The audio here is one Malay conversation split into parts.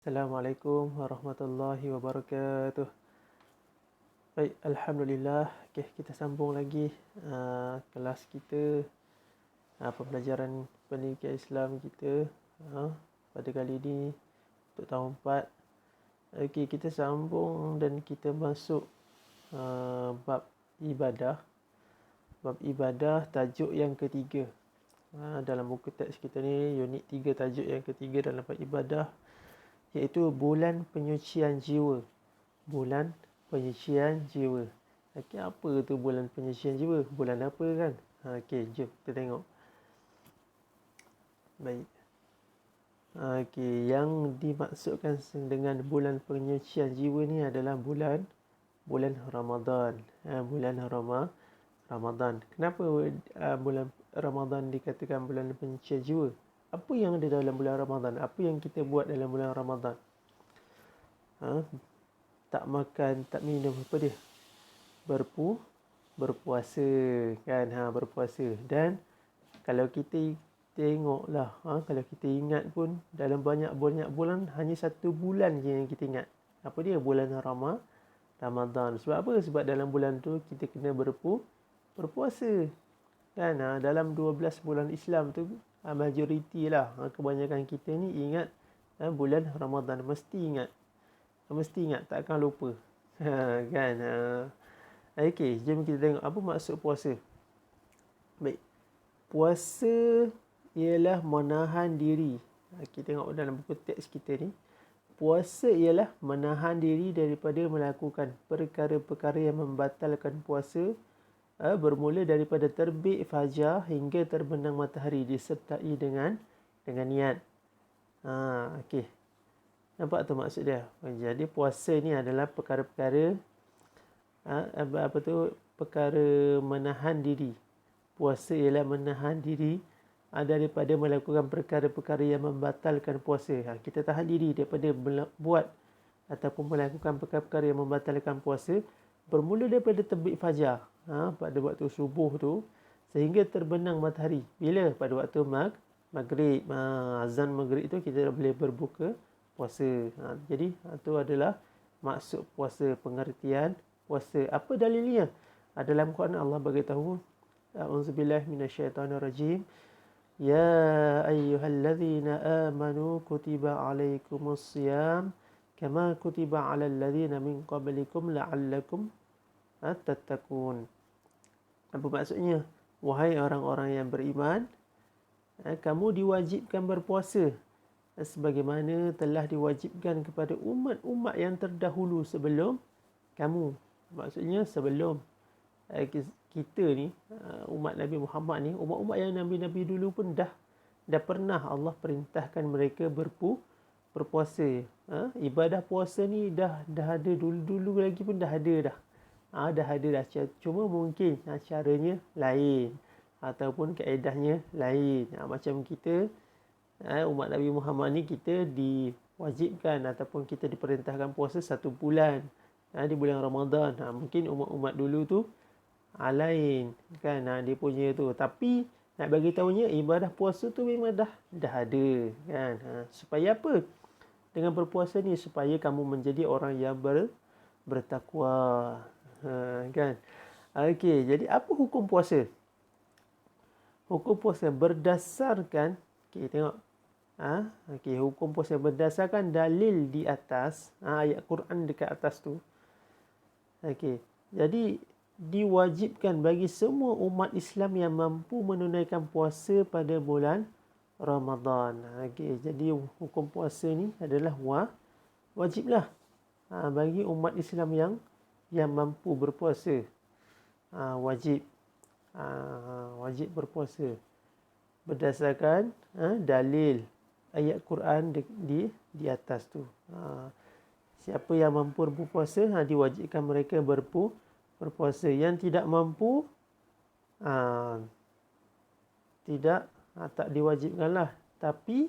Assalamualaikum warahmatullahi wabarakatuh. Baik, Alhamdulillah. Okay, kita sambung lagi kelas kita, pembelajaran pendidikan Islam kita pada kali ini untuk tahun 4. Okay, kita sambung dan kita masuk bab ibadah. Bab ibadah tajuk yang ketiga. Dalam buku teks kita ni, unit 3, tajuk yang ketiga dalam bab ibadah, iaitu bulan penyucian jiwa. Bulan penyucian jiwa. Okey, apa tu bulan penyucian jiwa? Bulan apa kan? Okey, jom kita tengok. Baik. Okey, yang dimaksudkan dengan bulan penyucian jiwa ni adalah bulan Ramadan. Bulan Ramadan. Kenapa bulan Ramadan dikatakan bulan penyucian jiwa? Apa yang ada dalam bulan Ramadan? Apa yang kita buat dalam bulan Ramadan? Tak makan, tak minum, apa dia? Berpuasa kan? Berpuasa. Dan kalau kita tengoklah, kalau kita ingat pun, dalam banyak bulan, hanya satu bulan je yang kita ingat. Apa dia? Bulan Ramadan. Sebab apa? Sebab dalam bulan tu kita kena berpuasa. Kan? Dalam 12 bulan Islam tu, majoriti lah, kebanyakan kita ni ingat bulan Ramadan. Mesti ingat, takkan lupa. Kan? Okey, jom kita tengok apa maksud puasa. Baik. Puasa ialah menahan diri. Kita tengok dalam buku teks kita ni. Puasa ialah menahan diri daripada melakukan perkara-perkara yang membatalkan puasa, bermula daripada terbit fajar hingga terbenam matahari, disertai dengan niat. Okey. Nampak tu maksud dia. Jadi puasa ni adalah perkara-perkara perkara menahan diri. Puasa ialah menahan diri daripada melakukan perkara-perkara yang membatalkan puasa. Kita tahan diri daripada buat ataupun melakukan perkara-perkara yang membatalkan puasa, bermula daripada terbit fajar, pada waktu subuh tu, sehingga terbenam matahari. Bila? Pada waktu maghrib. Azan maghrib tu kita dah boleh berbuka puasa. Jadi itu adalah maksud puasa, pengertian puasa. Apa dalilnya? Dalam Quran Allah beritahu, A'udzubillahi minasyaitonirrajim. Ya ayyuhallazina amanu kutiba alaikumusiyam kama kutiba alal ladzina min qablikum la'allakum tattaqun. Apa maksudnya? Wahai orang-orang yang beriman, kamu diwajibkan berpuasa sebagaimana telah diwajibkan kepada umat-umat yang terdahulu sebelum kamu. Maksudnya sebelum kita ni, umat Nabi Muhammad ni, umat-umat yang Nabi-Nabi dulu pun dah pernah Allah perintahkan mereka berpuasa. Ibadah puasa ni dah ada dulu lagi pun dah ada dah. Dah ada dah. Cuma mungkin caranya lain ataupun kaedahnya lain. Macam kita, umat Nabi Muhammad ni, kita diwajibkan ataupun kita diperintahkan puasa 1 bulan di bulan Ramadan. Mungkin umat-umat dulu tu lain kan, dia punya tu. Tapi nak bagi tahunya, ibadah puasa tu memang dah ada kan. Supaya apa? Dengan berpuasa ni supaya kamu menjadi orang yang bertakwa, kan. Okey, jadi apa hukum puasa? Hukum puasa berdasarkan, tengok. Hukum puasa berdasarkan dalil di atas, ayat Quran dekat atas tu. Jadi diwajibkan bagi semua umat Islam yang mampu menunaikan puasa pada bulan Ramadan. Jadi hukum puasa ni adalah wajiblah bagi umat Islam yang mampu berpuasa. Wajib berpuasa berdasarkan dalil ayat Quran di atas tu. Siapa yang mampu berpuasa, diwajibkan mereka berpuasa. Yang tidak mampu, tak diwajibkanlah, tapi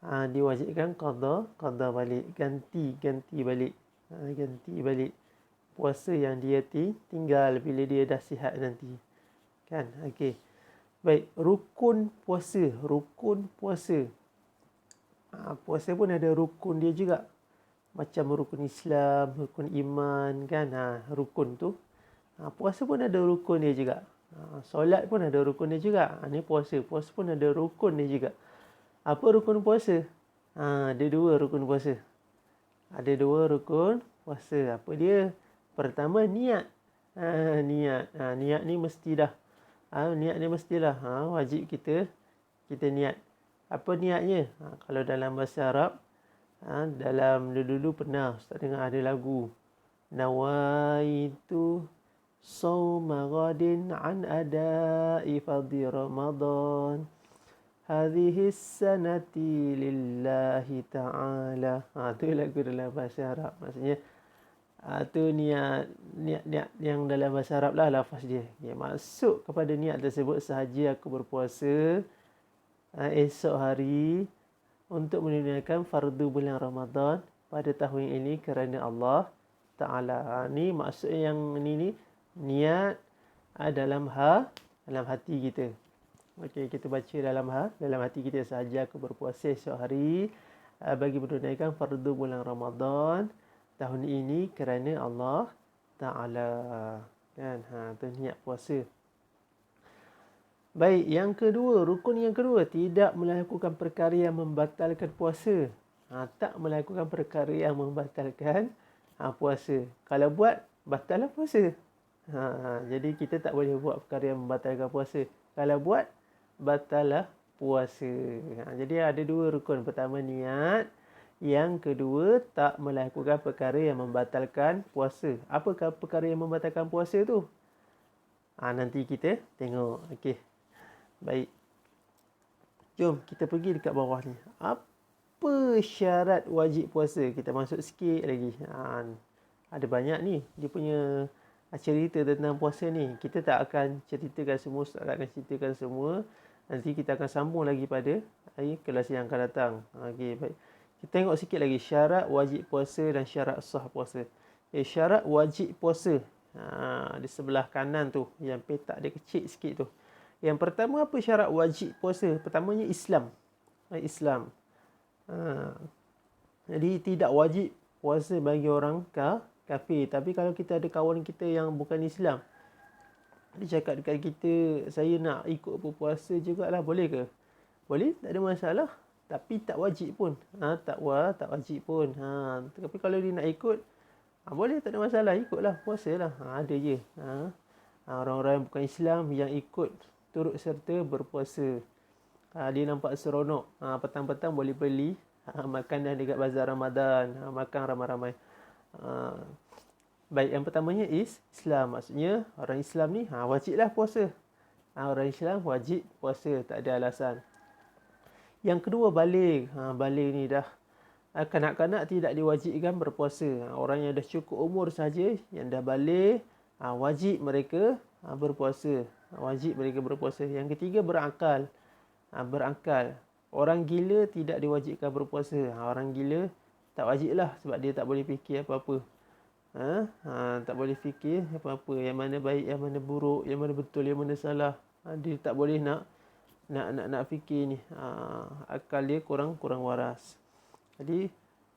diwajibkan qada balik, ganti balik. Ganti balik puasa yang dia tinggal bila dia dah sihat nanti. Kan? Baik, rukun puasa. Puasa pun ada rukun dia juga. Macam rukun Islam, rukun iman kan. Rukun tu. Puasa pun ada rukun dia juga. Solat pun ada rukun dia juga. Ni puasa. Puasa pun ada rukun dia juga. Apa rukun puasa? Ada dua rukun puasa. Ada dua rukun puasa. Apa dia? Pertama, niat. Niat. Niat ni mesti dah. Niat ni mestilah. Wajib kita niat. Apa niatnya? Kalau dalam bahasa Arab, dalam dulu-dulu pernah Ustaz dengar ada lagu. Nawaitu sawma ghadin an ada'i fadhi Ramadan. Hadhihi sanati lillahi ta'ala. Tu lagu dalam bahasa Arab. Maksudnya, tu niat yang dalam bahasa Arab lah lafaz dia. Masuk kepada niat tersebut sahaja aku berpuasa esok hari untuk menunaikan fardu bulan Ramadan pada tahun ini kerana Allah Ta'ala. Ni maksudnya yang ni niat dalam hati kita. Okey, kita baca dalam hati kita sahaja aku berpuasa esok hari bagi menunaikan fardu bulan Ramadan tahun ini kerana Allah Ta'ala. Kan? Tu niat puasa. Baik, yang kedua, rukun yang kedua, tidak melakukan perkara yang membatalkan puasa. Tak melakukan perkara yang membatalkan puasa. Kalau buat, batal lah puasa. Jadi kita tak boleh buat perkara yang membatalkan puasa. Kalau buat, batal lah puasa. Jadi ada dua rukun. Pertama, niat. Yang kedua, tak melakukan perkara yang membatalkan puasa. Apakah perkara yang membatalkan puasa tu? Nanti kita tengok. Okey. Baik. Jom kita pergi dekat bawah ni. Apa syarat wajib puasa? Kita masuk sikit lagi. Ada banyak ni. Dia punya cerita tentang puasa ni. Kita tak akan ceritakan semua. Nanti kita akan sambung lagi pada kelas yang akan datang. Okey, baik. Kita tengok sikit lagi. Syarat wajib puasa dan syarat sah puasa. Syarat wajib puasa. Di sebelah kanan tu. Yang petak dia kecil sikit tu. Yang pertama, apa syarat wajib puasa? Pertamanya Islam. Islam. Jadi tidak wajib puasa bagi orang kafir. Tapi kalau kita ada kawan kita yang bukan Islam, dia cakap dekat kita, saya nak ikut berpuasa jugalah, boleh ke? Boleh, tak ada masalah. Tapi tak wajib pun. Tak wajib pun. Tapi kalau dia nak ikut, boleh, tak ada masalah. Ikutlah, puasalah. Ada je. Orang-orang yang bukan Islam yang ikut turut serta berpuasa. Dia nampak seronok. Petang-petang boleh beli makanan dekat bazar Ramadan. Makan ramai-ramai. Baik, yang pertamanya Islam. Maksudnya orang Islam ni wajiblah puasa. Orang Islam wajib puasa. Tak ada alasan. Yang kedua, balik. Balik ni dah. Kanak-kanak tidak diwajibkan berpuasa. Orang yang dah cukup umur saja, yang dah balik, wajib mereka berpuasa. Wajib mereka berpuasa. Yang ketiga, berakal. Berakal. Orang gila tidak diwajibkan berpuasa. Orang gila tak wajib lah sebab dia tak boleh fikir apa-apa. Tak boleh fikir apa-apa. Yang mana baik, yang mana buruk, yang mana betul, yang mana salah. Dia tak boleh nak fikir ni. Akal dia kurang waras. Jadi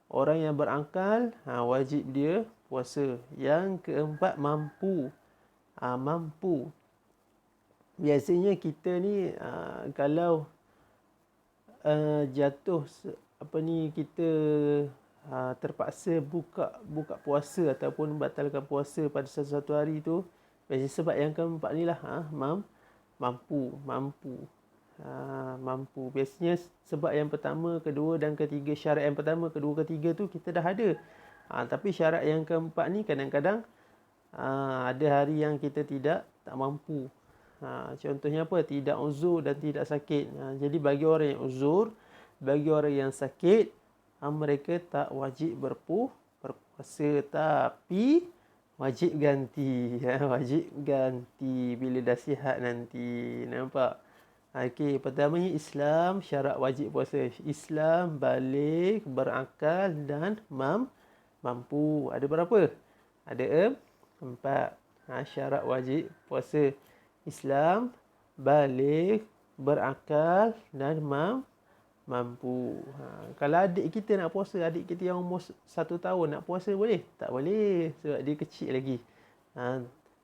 orang yang berakal wajib dia puasa. Yang keempat, mampu. Mampu. Biasanya kita ni kalau jatuh kita terpaksa buka puasa ataupun batalkan puasa pada satu hari tu, biasanya sebab yang keempat ni lah, mampu. Biasanya sebab yang pertama, kedua dan ketiga, syarat yang pertama, kedua, ketiga tu kita dah ada. Tapi syarat yang keempat ni kadang-kadang ada hari yang kita tak mampu. Contohnya apa? Tidak uzur dan tidak sakit. Jadi bagi orang yang uzur, bagi orang yang sakit, mereka tak wajib berpuasa, tapi wajib ganti. Wajib ganti bila dah sihat nanti. Nampak? Okey, pertamanya Islam, syarat wajib puasa. Islam, balik, berakal dan mampu. Ada berapa? Ada 4. Syarat wajib puasa. Islam, balik, berakal dan mampu. Kalau adik kita nak puasa, adik kita yang umur 1 tahun nak puasa boleh? Tak boleh sebab dia kecil lagi.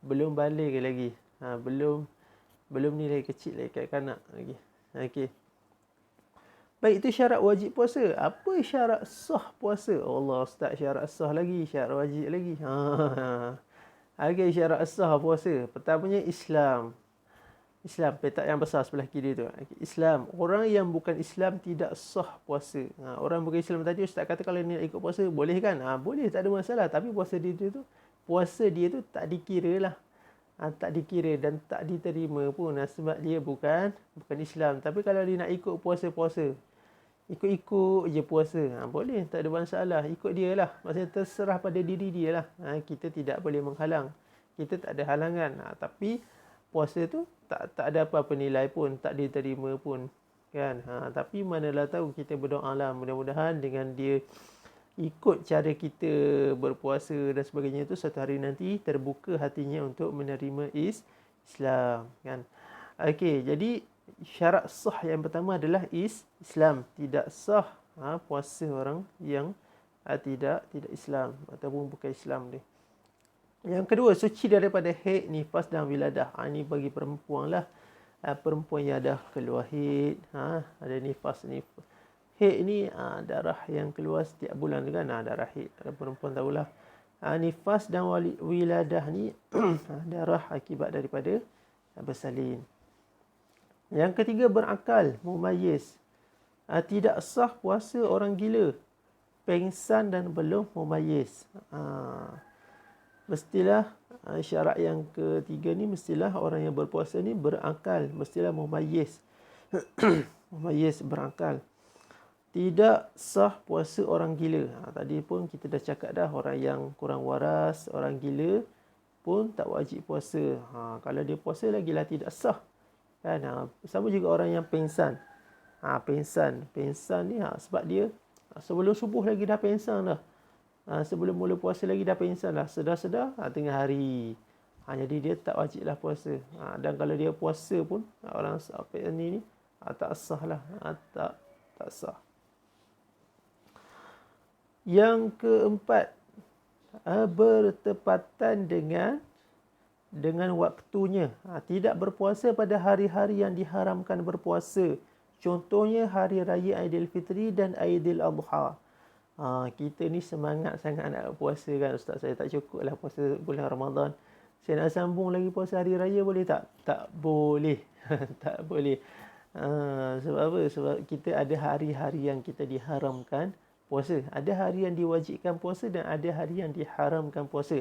Belum balik lagi. Belum ni lagi kecil lagi, kanak-kanak lagi. Okey. Baik, itu syarat wajib puasa. Apa syarat sah puasa? Allah Ustaz, syarat sah lagi, syarat wajib lagi. Okey, syarat sah puasa. Pertamanya Islam. Islam, petak yang besar sebelah kiri tu. Islam. Orang yang bukan Islam tidak sah puasa. Orang bukan Islam tadi Ustaz kata kalau ni nak ikut puasa, boleh kan? Boleh, tak ada masalah. Tapi puasa dia tu tak dikira lah. Tak dikira dan tak diterima pun sebab dia bukan Islam. Tapi kalau dia nak ikut puasa-puasa, ikut-ikut je puasa, boleh, tak ada masalah. Ikut dia lah. Maksudnya terserah pada diri dia lah. Kita tidak boleh menghalang. Kita tak ada halangan. Tapi puasa tu tak ada apa-apa nilai pun, tak diterima pun, kan. Tapi manalah tahu, kita berdoa lah, mudah-mudahan dengan dia ikut cara kita berpuasa dan sebagainya tu, satu hari nanti terbuka hatinya untuk menerima Islam, kan. Okey, jadi syarat sah yang pertama adalah Islam. Tidak sah puasa orang yang tidak Islam ataupun bukan Islam dia. Yang kedua, suci daripada haid, nifas dan wiladah. Ini bagi perempuan lah. Perempuan yang dah keluar haid, ada nifas. Haid ni darah yang keluar setiap bulan tu kan, darah haid. Perempuan tahulah. Nifas dan wiladah ni darah akibat daripada bersalin. Yang ketiga, berakal, mumayyiz. Tidak sah puasa orang gila, pengsan dan belum mumayyiz. Mestilah syarat yang ketiga ni, mestilah orang yang berpuasa ni berakal, mestilah mumayyiz. Mumayyiz, berakal. Tidak sah puasa orang gila. Tadi pun kita dah cakap dah, orang yang kurang waras, orang gila pun tak wajib puasa. Kalau dia puasa lagilah tidak sah, kan. Sama juga orang yang pengsan. Pengsan ni sebab dia sebelum subuh lagi dah pengsan dah. Sebelum mula puasa lagi dah pengsan lah. Sedar-sedar tengah hari. Jadi dia tak wajib lah puasa. Dan kalau dia puasa pun, orang ni tak sah lah. Tak sah. Yang keempat, bertepatan dengan waktunya. Tidak berpuasa pada hari-hari yang diharamkan berpuasa. Contohnya hari raya Aidilfitri dan Aidiladha. Kita ni semangat sangat nak puasa kan, Ustaz, saya tak cukup lah puasa bulan Ramadan. Saya nak sambung lagi puasa hari raya, boleh tak? Tak boleh. Tak boleh. Sebab apa? Sebab kita ada hari-hari yang kita diharamkan puasa. Ada hari yang diwajibkan puasa dan ada hari yang diharamkan puasa.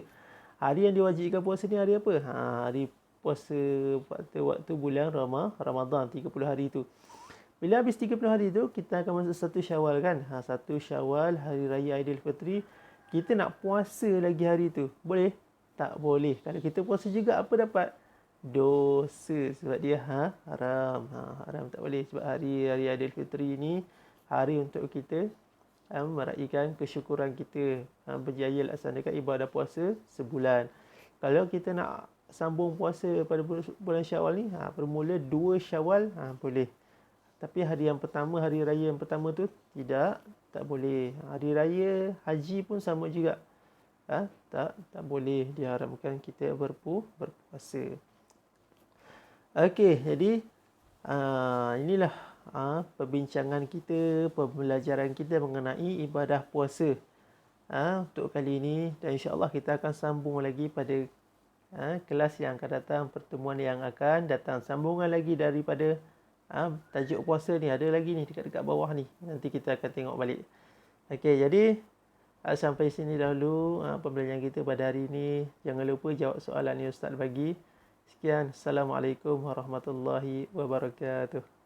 Hari yang diwajibkan puasa ni hari apa? Hari puasa waktu bulan Ramadan, 30 hari tu. Bila habis 30 hari tu, kita akan masuk 1 Syawal kan. 1 Syawal, hari raya Aidilfitri. Kita nak puasa lagi hari tu, boleh? Tak boleh. Kalau kita puasa juga, apa dapat? Dosa. Sebab dia haram. Haram, tak boleh. Sebab hari raya Aidilfitri ni hari untuk kita meraihkan kesyukuran kita, berjaya laksanakan ibadah puasa sebulan. Kalau kita nak sambung puasa pada bulan Syawal ni, bermula 2 Syawal, boleh. Tapi hari yang pertama, hari raya yang pertama tu tak boleh. Hari raya haji pun sama juga. Tak boleh, diharamkan kita berpuasa. Okey, jadi inilah perbincangan kita, pembelajaran kita mengenai ibadah puasa untuk kali ini. Dan insya-Allah kita akan sambung lagi pada kelas yang akan datang, pertemuan yang akan datang. Sambungan lagi daripada tajuk puasa ni, ada lagi ni dekat bawah ni. Nanti kita akan tengok balik. Okey, jadi sampai sini dahulu pembelajaran kita pada hari ini. Jangan lupa jawab soalan yang Ustaz bagi. Sekian. Assalamualaikum warahmatullahi wabarakatuh.